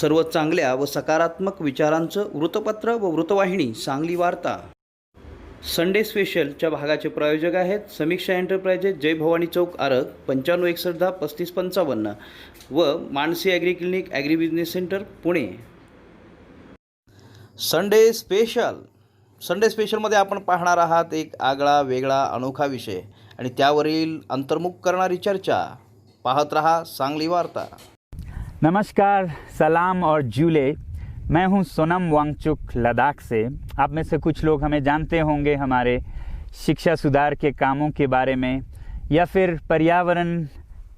सर्व चांगल्या व सकारात्मक विचारांचं वृत्तपत्र व वृत्तवाहिनी सांगली वार्ता संडे स्पेशलच्या भागाचे प्रायोजक आहेत समीक्षा एंटरप्राइजेस, जय भवानी चौक, आरग 9561103555 व Mansi agri clinic agri business centre, Pune. Sunday स्पेशलमध्ये आपण पाहणार आहात एक आगळा वेगळा अनोखा विषय आणि त्यावरील अंतर्मुख करणारी चर्चा. पाहत रहा सांगली वार्ता. नमस्कार, सलाम और जूले. मैं हूं सोनम वांगचुक, लद्दाख से. आप में से कुछ लोग हमें जानते होंगे हमारे शिक्षा सुधार के कामों के बारे में, या फिर पर्यावरण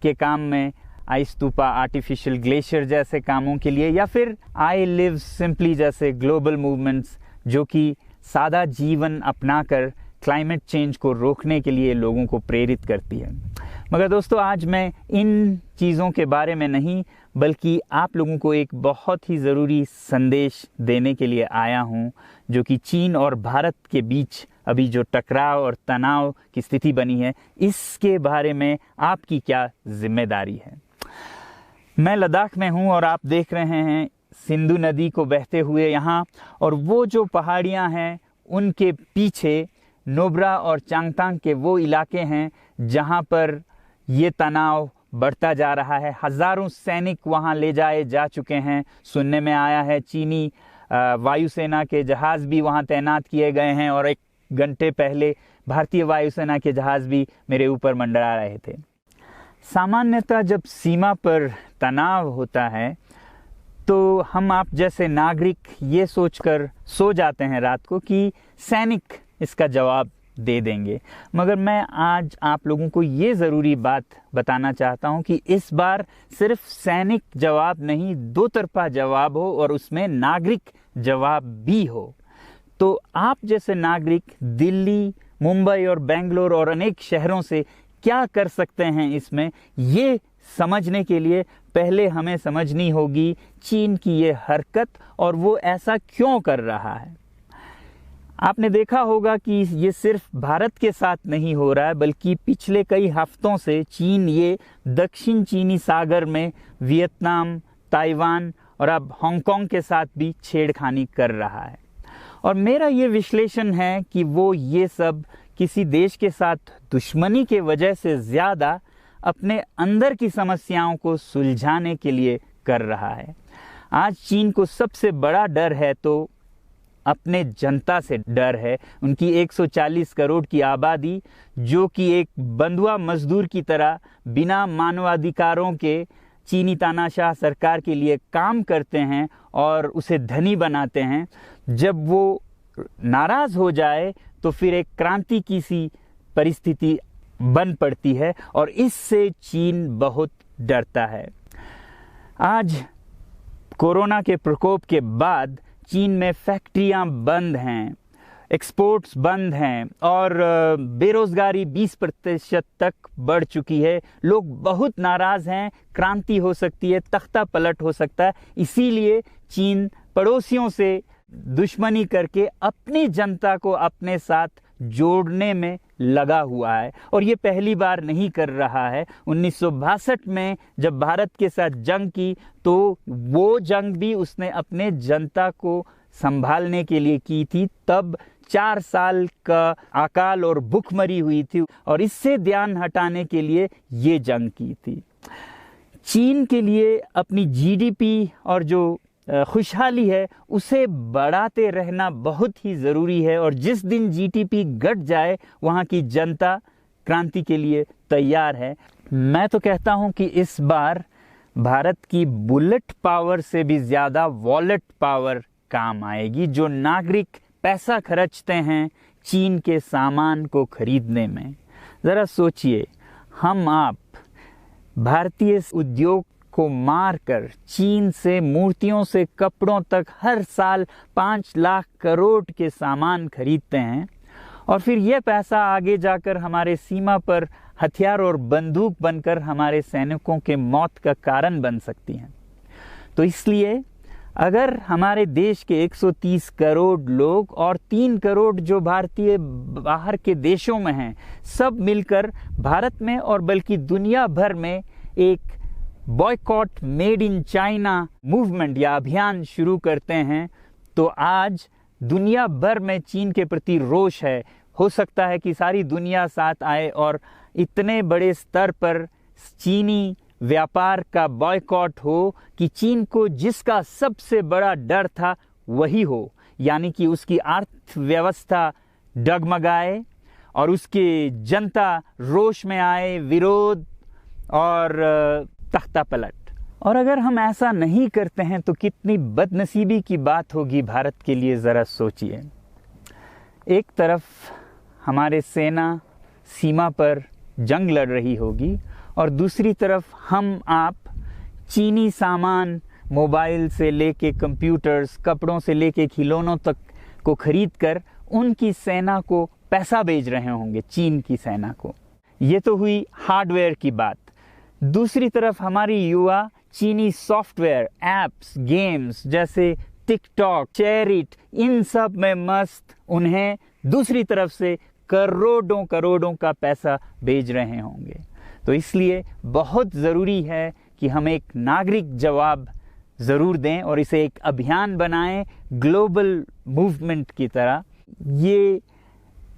के काम में आई स्तूपा, आर्टिफिशियल ग्लेशियर जैसे कामों के लिए, या फिर आई लिव सिंपली जैसे ग्लोबल मूवमेंट्स जो कि सादा जीवन अपनाकर क्लाइमेट चेंज को रोकने के लिए लोगों को प्रेरित करती है. मगर दोस्तों, आज मैं इन चीज़ों के बारे में नहीं बल्कि आप लोगों को एक बहुत ही ज़रूरी संदेश देने के लिए आया हूं, जो कि चीन और भारत के बीच अभी जो टकराव और तनाव की स्थिति बनी है, इसके बारे में आपकी क्या जिम्मेदारी है. मैं लद्दाख में हूं और आप देख रहे हैं सिंधु नदी को बहते हुए यहाँ, और वो जो पहाड़ियाँ हैं उनके पीछे नोब्रा और चांगतांग के वो इलाके हैं जहाँ पर ये तनाव बढ़ता जा रहा है. हज़ारों सैनिक वहाँ ले जाए जा चुके हैं. सुनने में आया है चीनी वायुसेना के जहाज़ भी वहाँ तैनात किए गए हैं, और एक घंटे पहले भारतीय वायुसेना के जहाज़ भी मेरे ऊपर मंडरा रहे थे. सामान्यतः जब सीमा पर तनाव होता है तो हम आप जैसे नागरिक ये सोचकर सो जाते हैं रात को कि सैनिक इसका जवाब दे देंगे. मगर मैं आज आप लोगों को ये ज़रूरी बात बताना चाहता हूँ कि इस बार सिर्फ सैनिक जवाब नहीं, दो तरफा जवाब हो और उसमें नागरिक जवाब भी हो. तो आप जैसे नागरिक दिल्ली, मुंबई और बेंगलोर और अनेक शहरों से क्या कर सकते हैं इसमें, ये समझने के लिए पहले हमें समझनी होगी चीन की ये हरकत और वो ऐसा क्यों कर रहा है. आपने देखा होगा कि ये सिर्फ भारत के साथ नहीं हो रहा है, बल्कि पिछले कई हफ्तों से चीन ये दक्षिण चीनी सागर में वियतनाम, ताइवान और अब हांगकांग के साथ भी छेड़खानी कर रहा है. और मेरा ये विश्लेषण है कि वो ये सब किसी देश के साथ दुश्मनी के वजह से ज़्यादा अपने अंदर की समस्याओं को सुलझाने के लिए कर रहा है. आज चीन को सबसे बड़ा डर है तो अपने जनता से डर है. उनकी 140 करोड़ की आबादी, जो कि एक बंधुआ मजदूर की तरह बिना मानवाधिकारों के चीनी तानाशाह सरकार के लिए काम करते हैं और उसे धनी बनाते हैं. जब वो नाराज़ हो जाए तो फिर एक क्रांति की सी परिस्थिति बन पड़ती है, और इससे चीन बहुत डरता है. आज कोरोना के प्रकोप के बाद चीन में फैक्ट्रियां बंद हैं, एक्सपोर्ट्स बंद हैं और बेरोज़गारी 20% तक बढ़ चुकी है. लोग बहुत नाराज़ हैं. क्रांति हो सकती है, तख्ता पलट हो सकता है. इसीलिए चीन पड़ोसियों से दुश्मनी करके अपनी जनता को अपने साथ जोड़ने में लगा हुआ है, और ये पहली बार नहीं कर रहा है. 1962 में जब भारत के साथ जंग की तो वो जंग भी उसने अपने जनता को संभालने के लिए की थी. तब 4 साल का अकाल और भूखमरी हुई थी, और इससे ध्यान हटाने के लिए ये जंग की थी. चीन के लिए अपनी जीडीपी और जो खुशहाली है उसे बढ़ाते रहना बहुत ही ज़रूरी है, और जिस दिन जीडीपी घट जाए वहाँ की जनता क्रांति के लिए तैयार है. मैं तो कहता हूँ कि इस बार भारत की बुलेट पावर से भी ज़्यादा वॉलेट पावर काम आएगी. जो नागरिक पैसा खर्चते हैं चीन के सामान को खरीदने में, ज़रा सोचिए, हम आप भारतीय उद्योग को मारकर चीन से मूर्तियों से कपड़ों तक हर साल 5 लाख करोड़ के सामान खरीदते हैं, और फिर यह पैसा आगे जाकर हमारे सीमा पर हथियार और बंदूक बनकर हमारे सैनिकों के मौत का कारण बन सकती हैं. तो इसलिए अगर हमारे देश के 130 करोड़ लोग और 3 करोड़ जो भारतीय बाहर के देशों में हैं, सब मिलकर भारत में और बल्कि दुनिया भर में एक boycott made in China movement या अभियान शुरू करते हैं तो आज दुनिया भर में चीन के प्रति रोष है। हो सकता है कि सारी दुनिया साथ आए और इतने बड़े स्तर पर चीनी व्यापार का बॉयकॉट हो कि चीन को जिसका सबसे बड़ा डर था वही हो, यानी कि उसकी अर्थव्यवस्था डगमगाए और उसकी जनता रोष में आए, विरोध और तख्ता पलट। और अगर हम ऐसा नहीं करते हैं तो कितनी बदनसीबी की बात होगी भारत के लिए, ज़रा सोचिए। एक तरफ हमारे सेना सीमा पर जंग लड़ रही होगी और दूसरी तरफ हम आप चीनी सामान, मोबाइल से लेके कंप्यूटर्स, कपड़ों से लेके खिलौनों तक को खरीद कर उनकी सेना को पैसा भेज रहे होंगे, चीन की सेना को। ये तो हुई हार्डवेयर की बात। दूसरी तरफ हमारी युवा चीनी सॉफ्टवेयर, एप्स, गेम्स जैसे टिकटॉक, चेरिट, इन सब में मस्त, उन्हें दूसरी तरफ से करोड़ों करोड़ों का पैसा भेज रहे होंगे। तो इसलिए बहुत ज़रूरी है कि हम एक नागरिक जवाब ज़रूर दें और इसे एक अभियान बनाएं, ग्लोबल मूवमेंट की तरह। ये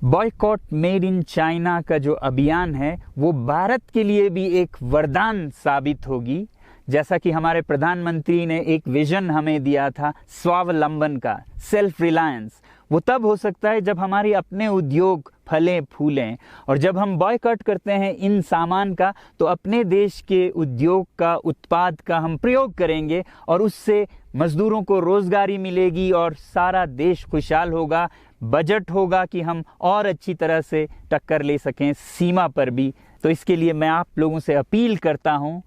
बॉयकॉट मेड इन चाइना का जो अभियान है वो भारत के लिए भी एक वरदान साबित होगी। जैसा कि हमारे प्रधानमंत्री ने एक विजन हमें दिया था स्वावलंबन का, सेल्फ रिलायंस, वो तब हो सकता है जब हमारे अपने उद्योग फलें फूलें। और जब हम बॉयकॉट करते हैं इन सामान का तो अपने देश के उद्योग का, उत्पाद का हम प्रयोग करेंगे और उससे मजदूरों को रोजगारी मिलेगी और सारा देश खुशहाल होगा। बजट होगा कि हम और अच्छी तरह से टक्कर ले सकें सीमा पर भी। तो इसके लिए मैं आप लोगों से अपील करता हूं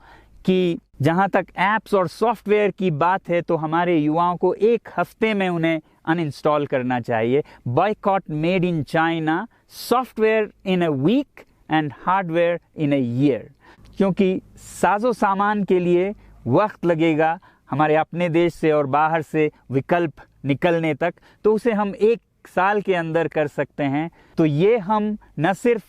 कि जहां तक ऐप्स और सॉफ्टवेयर की बात है तो हमारे युवाओं को एक हफ्ते में उन्हें अनइंस्टॉल करना चाहिए। Boycott made in China, software in a week and hardware in a year. क्योंकि साजो सामान के लिए वक्त लगेगा हमारे अपने देश से और बाहर से विकल्प निकलने तक, तो उसे हम 1 साल के अंदर कर सकते हैं। तो ये हम न सिर्फ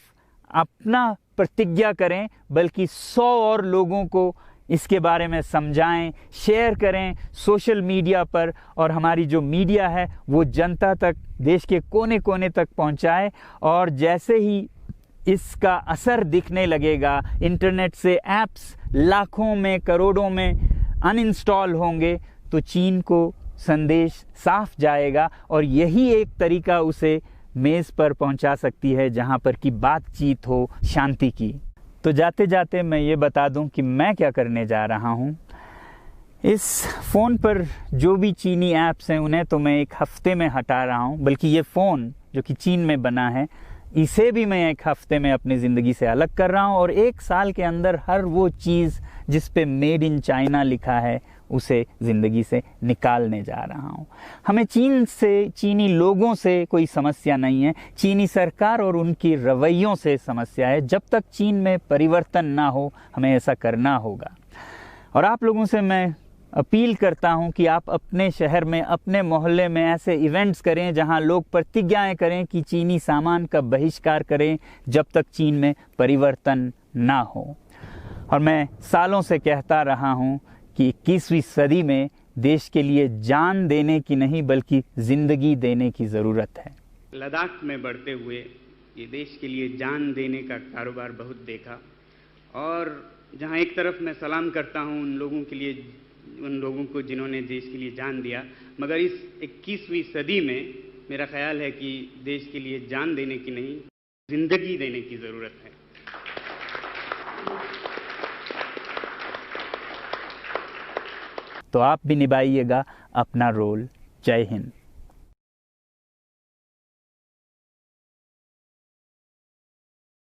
अपना प्रतिज्ञा करें बल्कि 100 और लोगों को इसके बारे में समझाएं, शेयर करें सोशल मीडिया पर, और हमारी जो मीडिया है वो जनता तक, देश के कोने कोने तक पहुंचाए। और जैसे ही इसका असर दिखने लगेगा, इंटरनेट से ऐप्स लाखों में, करोड़ों में अनइंस्टॉल होंगे, तो चीन को संदेश साफ जाएगा और यही एक तरीका उसे मेज़ पर पहुंचा सकती है जहां पर कि बातचीत हो शांति की। तो जाते जाते मैं ये बता दूं कि मैं क्या करने जा रहा हूं। इस फ़ोन पर जो भी चीनी ऐप्स हैं उन्हें तो मैं 1 हफ्ते में हटा रहा हूं, बल्कि ये फ़ोन जो कि चीन में बना है इसे भी मैं 1 हफ्ते में अपनी ज़िंदगी से अलग कर रहा हूं। और 1 साल के अंदर हर वो चीज़ जिस पे मेड इन चाइना लिखा है उसे ज़िंदगी से निकालने जा रहा हूं। हमें चीन से, चीनी लोगों से कोई समस्या नहीं है, चीनी सरकार और उनकी रवैयों से समस्या है। जब तक चीन में परिवर्तन ना हो हमें ऐसा करना होगा। और आप लोगों से मैं अपील करता हूं कि आप अपने शहर में, अपने मोहल्ले में ऐसे इवेंट्स करें जहां लोग प्रतिज्ञाएं करें कि चीनी सामान का बहिष्कार करें जब तक चीन में परिवर्तन ना हो। और मैं सालों से कहता रहा हूं कि 21वीं सदी में देश के लिए जान देने की नहीं बल्कि जिंदगी देने की ज़रूरत है। लद्दाख में बढ़ते हुए ये देश के लिए जान देने का कारोबार बहुत देखा, और जहां एक तरफ मैं सलाम करता हूं उन लोगों के लिए, उन लोगों को जिन्होंने देश के लिए जान दिया, मगर इस 21वीं सदी में मेरा ख्याल है कि देश के लिए जान देने की नहीं, जिंदगी देने की ज़रूरत है। तो आप भी निभाइएगा अपना रोल। जय हिंद।